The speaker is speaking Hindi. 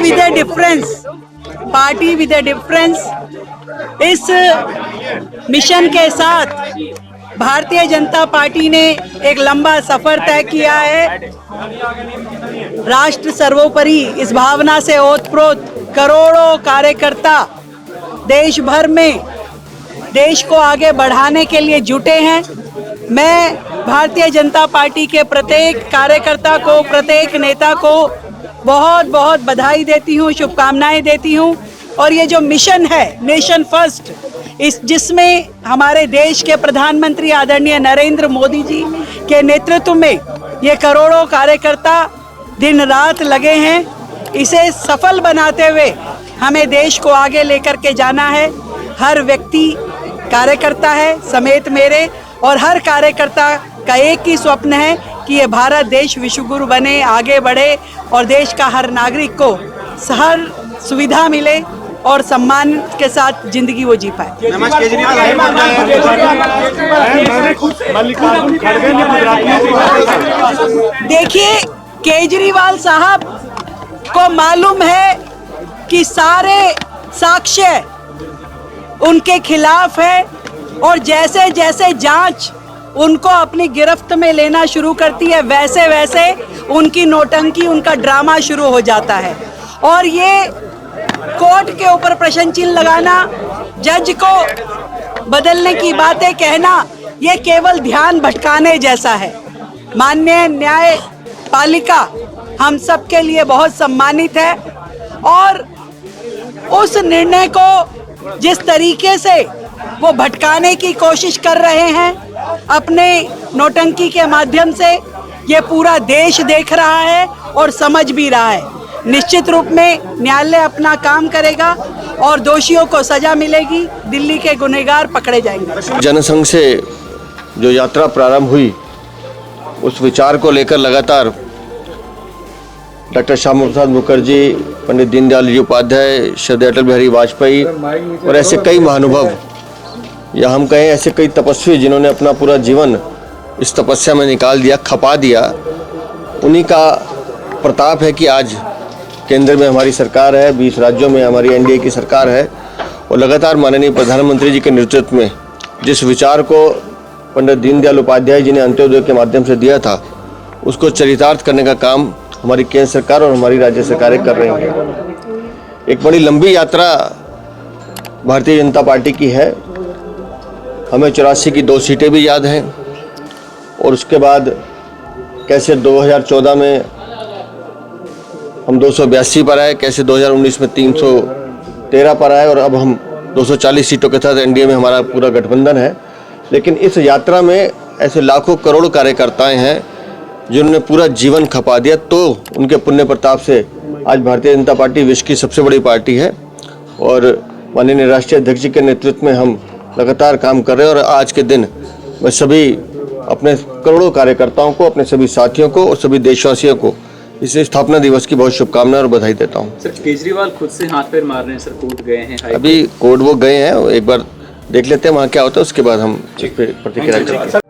With A difference, party with A difference. इस मिशन के साथ भारतीय जनता पार्टी ने एक लंबा सफर तय किया है। राष्ट्र सर्वोपरि इस भावना से ओतप्रोत करोड़ों कार्यकर्ता देश भर में देश को आगे बढ़ाने के लिए जुटे हैं। मैं भारतीय जनता पार्टी के प्रत्येक कार्यकर्ता को, प्रत्येक नेता को बहुत बहुत बधाई देती हूँ, शुभकामनाएं देती हूँ। और ये जो मिशन है नेशन फर्स्ट, जिसमें हमारे देश के प्रधानमंत्री आदरणीय नरेंद्र मोदी जी के नेतृत्व में ये करोड़ों कार्यकर्ता दिन रात लगे हैं, इसे सफल बनाते हुए हमें देश को आगे लेकर के जाना है। हर व्यक्ति कार्यकर्ता है समेत मेरे, और हर कार्यकर्ता का एक ही स्वप्न है कि ये भारत देश विश्वगुरु बने, आगे बढ़े और देश का हर नागरिक को हर सुविधा मिले और सम्मान के साथ जिंदगी वो जी पाए। देखिए, केजरीवाल साहब को मालूम है कि सारे साक्ष्य उनके खिलाफ है, और जैसे जैसे जांच उनको अपनी गिरफ्त में लेना शुरू करती है, वैसे वैसे उनकी नौटंकी, उनका ड्रामा शुरू हो जाता है। और ये कोर्ट के ऊपर प्रश्न चिन्ह लगाना, जज को बदलने की बातें कहना, ये केवल ध्यान भटकाने जैसा है। माननीय न्यायपालिका हम सब के लिए बहुत सम्मानित है, और उस निर्णय को जिस तरीके से वो भटकाने की कोशिश कर रहे हैं अपने नौटंकी के माध्यम से, ये पूरा देश देख रहा है और समझ भी रहा है। निश्चित रूप में न्यायालय अपना काम करेगा और दोषियों को सजा मिलेगी, दिल्ली के गुनहगार पकड़े जाएंगे। जनसंघ से जो यात्रा प्रारंभ हुई, उस विचार को लेकर लगातार डॉक्टर श्यामा प्रसाद मुखर्जी, पंडित दीनदयाल जी उपाध्याय, श्रद्धेय अटल बिहारी वाजपेयी और ऐसे कई महानुभव, या हम कहें ऐसे कई तपस्वी जिन्होंने अपना पूरा जीवन इस तपस्या में निकाल दिया, खपा दिया, उन्हीं का प्रताप है कि आज केंद्र में हमारी सरकार है, 20 राज्यों में हमारी एनडीए की सरकार है। और लगातार माननीय प्रधानमंत्री जी के नेतृत्व में जिस विचार को पंडित दीनदयाल उपाध्याय जी ने अंत्योदय के माध्यम से दिया था, उसको चरितार्थ करने का काम हमारी केंद्र सरकार और हमारी राज्य सरकारें कर रही हैं। एक बड़ी लंबी यात्रा भारतीय जनता पार्टी की है। हमें 84 की 2 सीटें भी याद हैं, और उसके बाद कैसे 2014 में हम 282 पर आए, कैसे 2019 में 313 पर आए, और अब हम 240 सीटों के साथ एनडीए में हमारा पूरा गठबंधन है। लेकिन इस यात्रा में ऐसे लाखों करोड़ कार्यकर्ताएं हैं जिन्होंने पूरा जीवन खपा दिया, तो उनके पुण्य प्रताप से आज भारतीय जनता पार्टी विश्व की सबसे बड़ी पार्टी है। और माननीय राष्ट्रीय अध्यक्ष जी के नेतृत्व में हम लगातार काम कर रहे हैं। और आज के दिन मैं सभी अपने करोड़ों कार्यकर्ताओं को, अपने सभी साथियों को और सभी देशवासियों को इस स्थापना दिवस की बहुत शुभकामनाएं और बधाई देता हूं। सर, केजरीवाल खुद से हाथ पैर मार रहे हैं सर, कोर्ट गए हैं। अभी कोर्ट वो गए हैं, एक बार देख लेते हैं वहाँ क्या होता है, उसके बाद हम इस पर प्रतिक्रिया करेंगे।